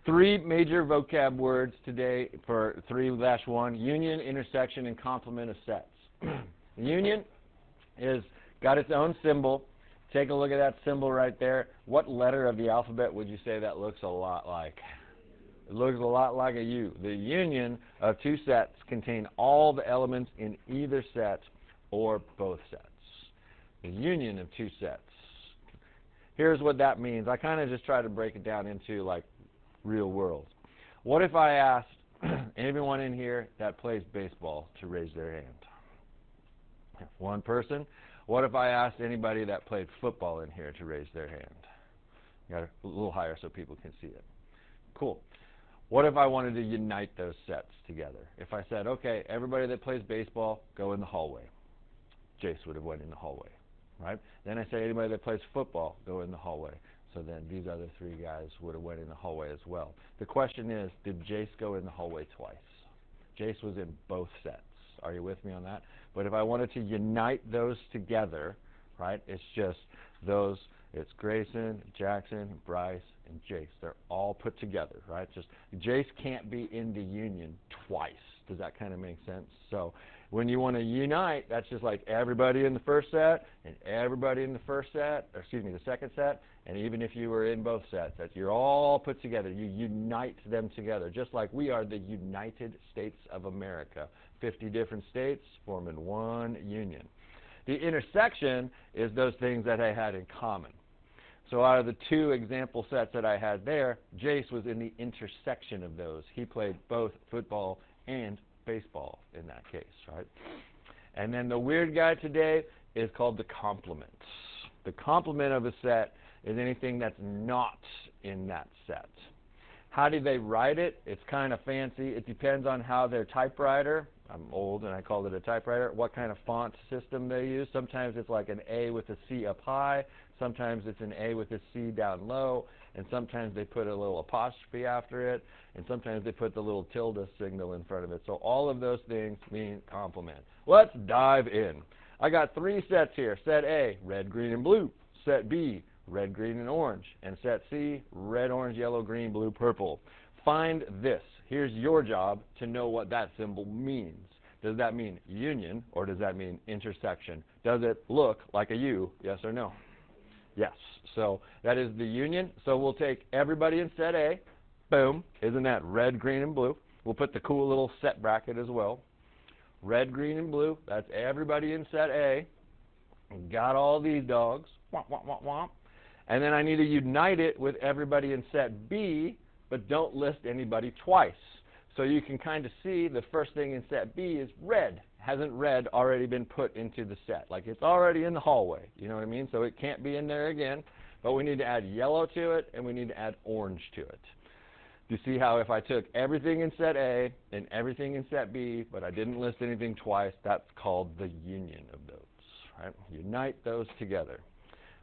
Three major vocab words today for 3-1: union, intersection, and complement of sets. Union is got its own symbol. Take a look at that symbol right there. What letter of the alphabet would you say that looks a lot like? It looks a lot like a U. The union of two sets contain all the elements in either set or both sets. The union of two sets. Here's what that means. I kind of just try to break it down into like real world. What if I asked anyone in here that plays baseball to raise their hand? One person. What if I asked anybody that played football in here to raise their hand? Got it a little higher so people can see it. Cool. What if I wanted to unite those sets together? If I said, okay, everybody that plays baseball, go in the hallway. Jace would have went in the hallway, right? Then I say anybody that plays football, go in the hallway. So then these other three guys would have went in the hallway as well. The question is, did Jace go in the hallway twice? Jace was in both sets. Are you with me on that? But if I wanted to unite those together, right, it's just those, it's Grayson, Jackson, Bryce, and Jace. They're all put together, right? Just Jace can't be in the union twice. Does that kind of make sense? So when you want to unite, that's just like everybody in the first set and everybody in the the second set, and even if you were in both sets, that you're all put together. You unite them together, just like we are the United States of America. 50 different states forming one union. The intersection is those things that I had in common. So out of the two example sets that I had there, Jace was in the intersection of those. He played both football and baseball in that case, right? And then the weird guy today is called the complement. The complement of a set is anything that's not in that set. How do they write it? It's kind of fancy. It depends on how their typewriter, I'm old and I called it a typewriter, what kind of font system they use. Sometimes it's like an A with a C up high. Sometimes it's an A with a C down low. And sometimes they put a little apostrophe after it. And sometimes they put the little tilde signal in front of it. So all of those things mean complement. Let's dive in. I got three sets here. Set A, red, green, and blue. Set B, red, green, and orange. And set C, red, orange, yellow, green, blue, purple. Find this. Here's your job to know what that symbol means. Does that mean union or does that mean intersection? Does it look like a U, yes or no? Yes. So that is the union. So we'll take everybody in set A. Boom. Isn't that red, green, and blue? We'll put the cool little set bracket as well. Red, green, and blue. That's everybody in set A. Got all these dogs. Womp, womp, womp, womp. And then I need to unite it with everybody in set B, but don't list anybody twice. So you can kind of see the first thing in set B is red. Hasn't red already been put into the set? Like it's already in the hallway. You know what I mean? So it can't be in there again. But we need to add yellow to it, and we need to add orange to it. You see how if I took everything in set A and everything in set B, but I didn't list anything twice, that's called the union of those. Right? Unite those together.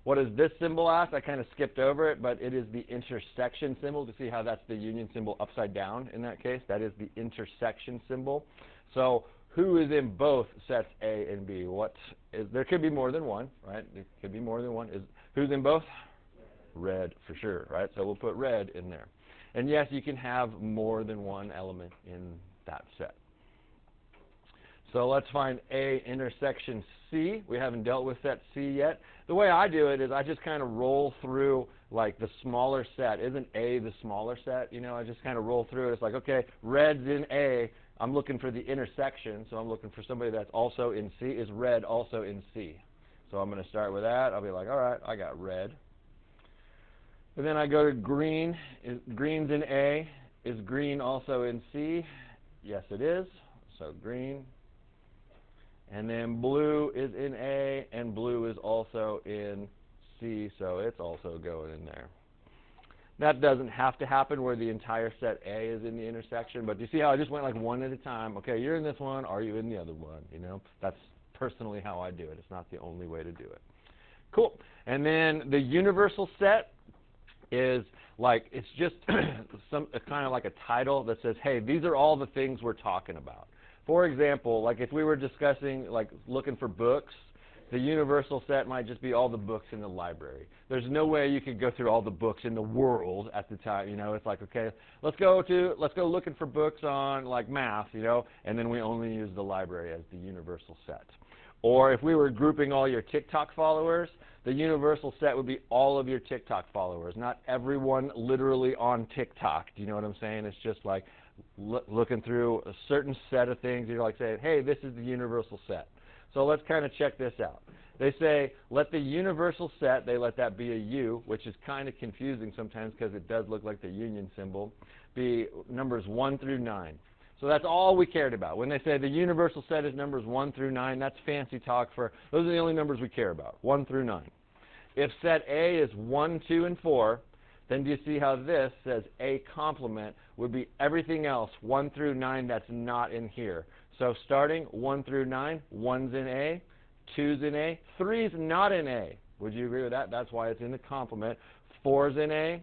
What does this symbol ask? I kind of skipped over it, but it is the intersection symbol. To see how that's the union symbol upside down in that case? That is the intersection symbol. So who is in both sets A and B? There could be more than one, right? There could be more than one. Who's in both? Red, for sure, right? So we'll put red in there. And yes, you can have more than one element in that set. So let's find A intersection C. We haven't dealt with set C yet. The way I do it is I just kind of roll through like the smaller set. Isn't A the smaller set? You know, I just kind of roll through it. It's like, okay, red's in A. I'm looking for the intersection, so I'm looking for somebody that's also in C. Is red also in C? So I'm going to start with that. I'll be like, all right, I got red. And then I go to green. Green's in A. Is green also in C? Yes, it is. So green. And then blue is in A, and blue is also in C, so it's also going in there. That doesn't have to happen where the entire set A is in the intersection, but you see how I just went like one at a time? Okay, you're in this one, are you in the other one? You know, that's personally how I do it. It's not the only way to do it. Cool. And then the universal set is like, it's just kind of like a title that says, hey, these are all the things we're talking about. For example, like if we were discussing, like looking for books, The universal set might just be all the books in the library. There's no way you could go through all the books in the world at the time. You know, it's like, okay, let's go looking for books on like math, you know, and then we only use the library as the universal set. Or if we were grouping all your TikTok followers, the universal set would be all of your TikTok followers, not everyone literally on TikTok. Do you know what I'm saying? It's just like looking through a certain set of things. You're like saying, hey, this is the universal set. So let's kind of check this out. They say, let the universal set, they let that be a U, which is kind of confusing sometimes because it does look like the union symbol, be numbers 1 through 9. So that's all we cared about. When they say the universal set is numbers 1 through 9, that's fancy talk for, those are the only numbers we care about, 1 through 9. If set A is 1, 2, and 4, then do you see how this says A complement would be everything else, 1 through 9, that's not in here. So starting 1 through 9, 1's in A, 2's in A, 3's not in A. Would you agree with that? That's why it's in the complement. 4's in A,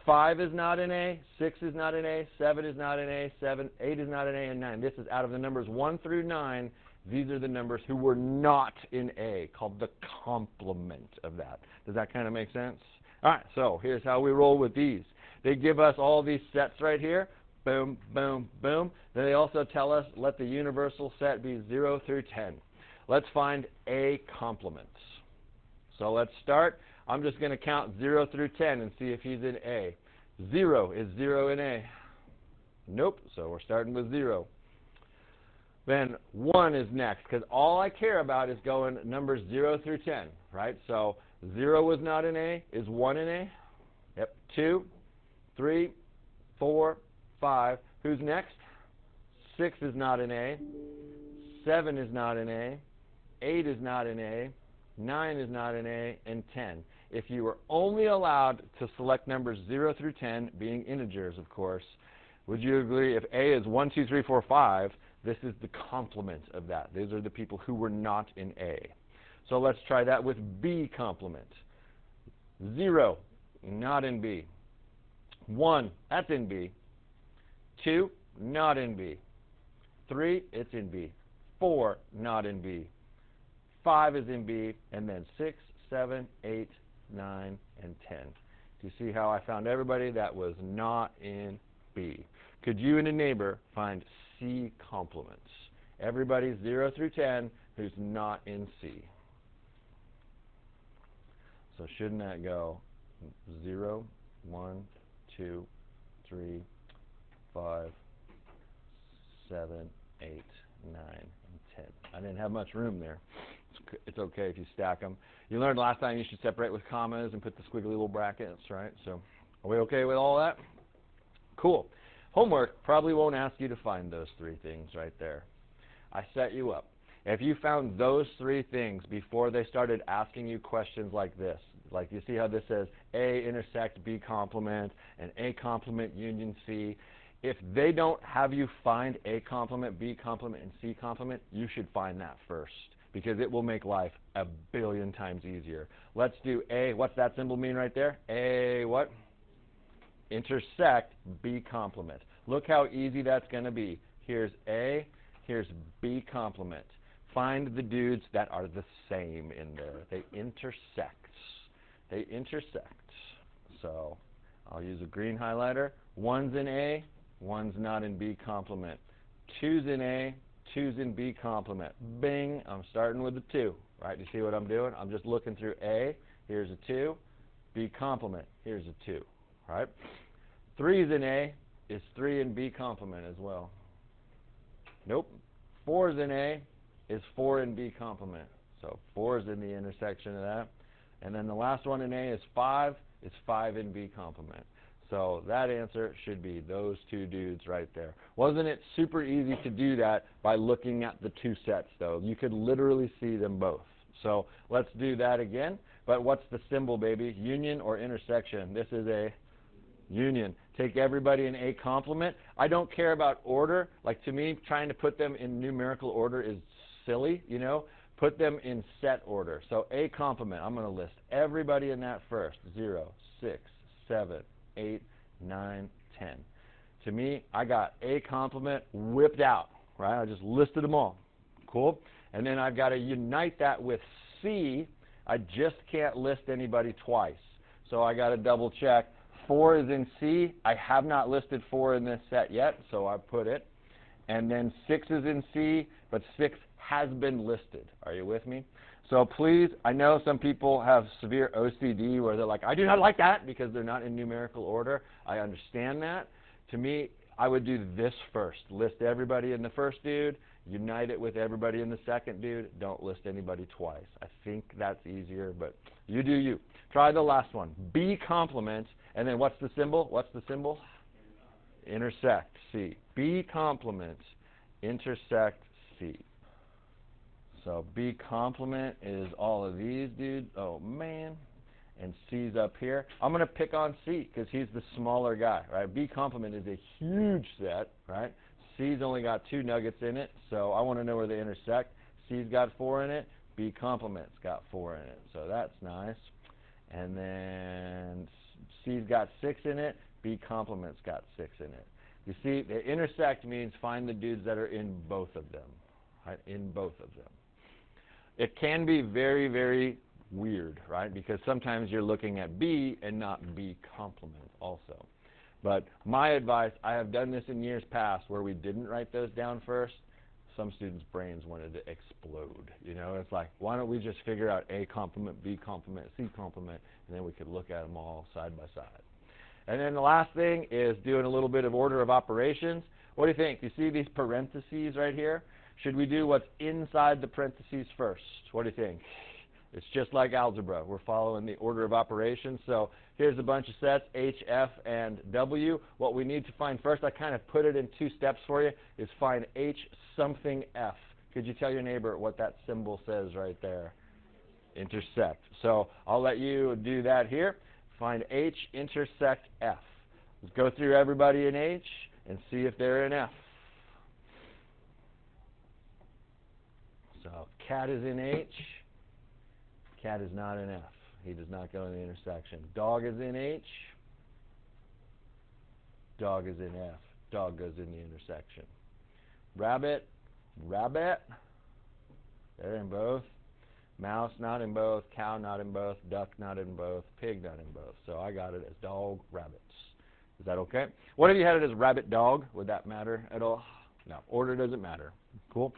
5 is not in A, 6 is not in A, 7 is not in A, 8 is not in A, and 9. This is out of the numbers 1 through 9. These are the numbers who were not in A, called the complement of that. Does that kind of make sense? All right, so here's how we roll with these. They give us all these sets right here. Boom, boom, boom. Then they also tell us, let the universal set be 0 through 10. Let's find A complements. So let's start. I'm just going to count 0 through 10 and see if he's in A. 0, is 0 in A? Nope, so we're starting with 0. Then 1 is next, because all I care about is going numbers 0 through 10, right? So 0 was not in A. Is 1 in A? Yep. 2, 3, 4, 5. Who's next? 6 is not in A. 7 is not in A. 8 is not in A. 9 is not in A. And 10. If you were only allowed to select numbers 0 through 10, being integers, of course, would you agree if A is 1, 2, 3, 4, 5, this is the complement of that. These are the people who were not in A. So let's try that with B complement. 0, not in B. 1, that's in B. 2, not in B. 3, it's in B. 4, not in B. 5 is in B. And then 6, 7, 8, 9, and 10. Do you see how I found everybody that was not in B? Could you and a neighbor find C complements? Everybody 0 through 10 who's not in C. So shouldn't that go 0, 1, 2, 3, 5, 7, 8, 9, and 10. I didn't have much room there. It's okay if you stack them. You learned last time you should separate with commas and put the squiggly little brackets, right? So are we okay with all that? Cool. Homework probably won't ask you to find those 3 things right there. I set you up. If you found those 3 things before they started asking you questions like this, like you see how this says A intersect B complement and A complement union C, if they don't have you find A complement, B complement, and C complement, you should find that first because it will make life a billion times easier. Let's do A. What's that symbol mean right there? A what? Intersect B complement. Look how easy that's going to be. Here's A, here's B complement. Find the dudes that are the same in there. They intersect. They intersect. So I'll use a green highlighter. 1's in A, 1's not in B complement. 2's in A, 2's in B complement. Bing, I'm starting with the 2. Right? You see what I'm doing? I'm just looking through A. Here's a 2. B complement. Here's a 2. Right? 3's in A. Is 3 in B complement as well? Nope. 4's in A. Is 4 in B complement? So 4 is in the intersection of that. And then the last one in A is 5. Is 5 in B complement? So that answer should be those 2 dudes right there. Wasn't it super easy to do that by looking at the 2 sets, though? You could literally see them both. So let's do that again. But what's the symbol, baby? Union or intersection? This is a union. Take everybody in A complement. I don't care about order. Like, to me, trying to put them in numerical order is silly, you know. Put them in set order. So A complement, I'm going to list everybody in that first. 0, 6, 7, 8, 9, 10. To me, I got A complement whipped out, right? I just listed them all. Cool. And then I've got to unite that with C, I just can't list anybody twice. So I got to double check. 4 is in C. I have not listed 4 in this set yet, so I put it. And then 6 is in C, but 6 has been listed. Are you with me? So please, I know some people have severe OCD where they're like, I do not like that because they're not in numerical order. I understand that. To me, I would do this first. List everybody in the first dude, unite it with everybody in the second dude. Don't list anybody twice. I think that's easier, but you do you. Try the last one. B complement, and then what's the symbol? What's the symbol? Intersect, C. B complement, intersect, C. So B complement is all of these dudes. Oh, man. And C's up here. I'm going to pick on C because he's the smaller guy, right? B complement is a huge set, right? C's only got 2 nuggets in it, so I want to know where they intersect. C's got 4 in it. B complement's got 4 in it, so that's nice. And then C's got 6 in it. B complement's got 6 in it. You see, the intersect means find the dudes that are in both of them, right? In both of them. It can be very, very weird, right? Because sometimes you're looking at B and not B complement also. But my advice, I have done this in years past where we didn't write those down first. Some students' brains wanted to explode. You know, it's like, why don't we just figure out A complement, B complement, C complement, and then we could look at them all side by side. And then the last thing is doing a little bit of order of operations. What do you think? You see these parentheses right here? Should we do what's inside the parentheses first? What do you think? It's just like algebra. We're following the order of operations. So here's a bunch of sets, H, F, and W. What we need to find first, I kind of put it in 2 steps for you, is find H something F. Could you tell your neighbor what that symbol says right there? Intersect. So I'll let you do that here. Find H, intersect F. Let's go through everybody in H and see if they're in F. So cat is in H. Cat is not in F. He does not go in the intersection. Dog is in H. Dog is in F. Dog goes in the intersection. Rabbit, rabbit. They're in both. Mouse not in both. Cow not in both. Duck not in both. Pig not in both. So I got it as dog, rabbits. Is that okay? What if you had it as rabbit, dog? Would that matter at all? No. Order doesn't matter. Cool.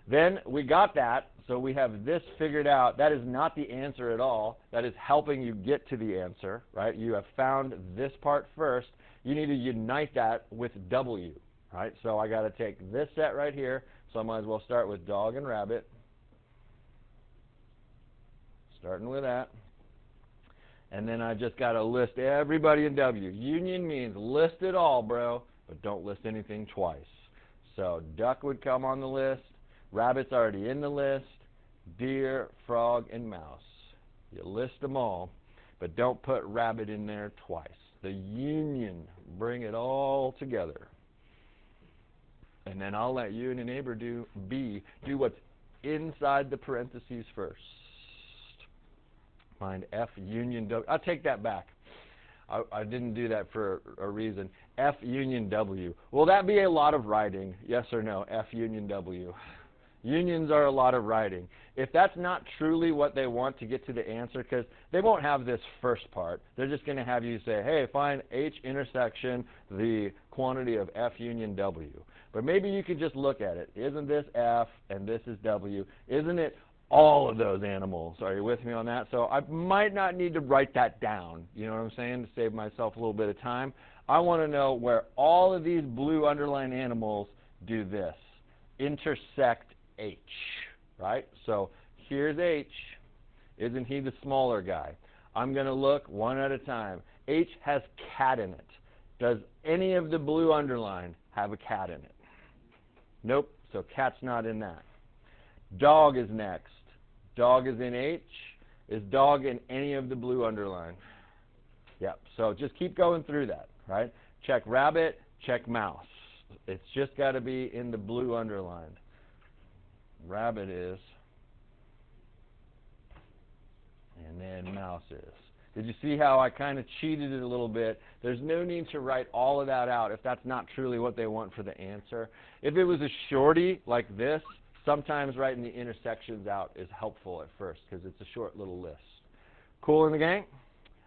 Then we got that, so we have this figured out. That is not the answer at all. That is helping you get to the answer, right? You have found this part first. You need to unite that with W, right? So I got to take this set right here, so I might as well start with dog and rabbit. Starting with that. And then I just got to list everybody in W. Union means list it all, bro, but don't list anything twice. So duck would come on the list. Rabbit's already in the list. Deer, frog, and mouse. You list them all, but don't put rabbit in there twice. The union, bring it all together. And then I'll let you and your neighbor do B. Do what's inside the parentheses first. Find F union W. I'll take that back. I didn't do that for a reason. F union W. Will that be a lot of writing? Yes or no? F union W. Unions are a lot of writing. If that's not truly what they want to get to the answer, because they won't have this first part. They're just going to have you say, hey, find H intersection the quantity of F union W. But maybe you could just look at it. Isn't this F and this is W? Isn't it all of those animals? Are you with me on that? So I might not need to write that down, you know what I'm saying, to save myself a little bit of time. I want to know where all of these blue underlined animals do this. Intersect H, right? So here's H. Isn't he the smaller guy? I'm going to look one at a time. H has cat in it. Does any of the blue underline have a cat in it? Nope, so cat's not in that. Dog is next. Dog is in H. Is dog in any of the blue underline? Yep, so just keep going through that, right? Check rabbit, check mouse. It's just got to be in the blue underline. Rabbit is, and then mouse is. Did you see how I kind of cheated it a little bit? There's no need to write all of that out if that's not truly what they want for the answer. If it was a shorty like this, sometimes writing the intersections out is helpful at first because it's a short little list. Cool in the gang?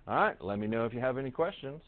All right, let me know if you have any questions.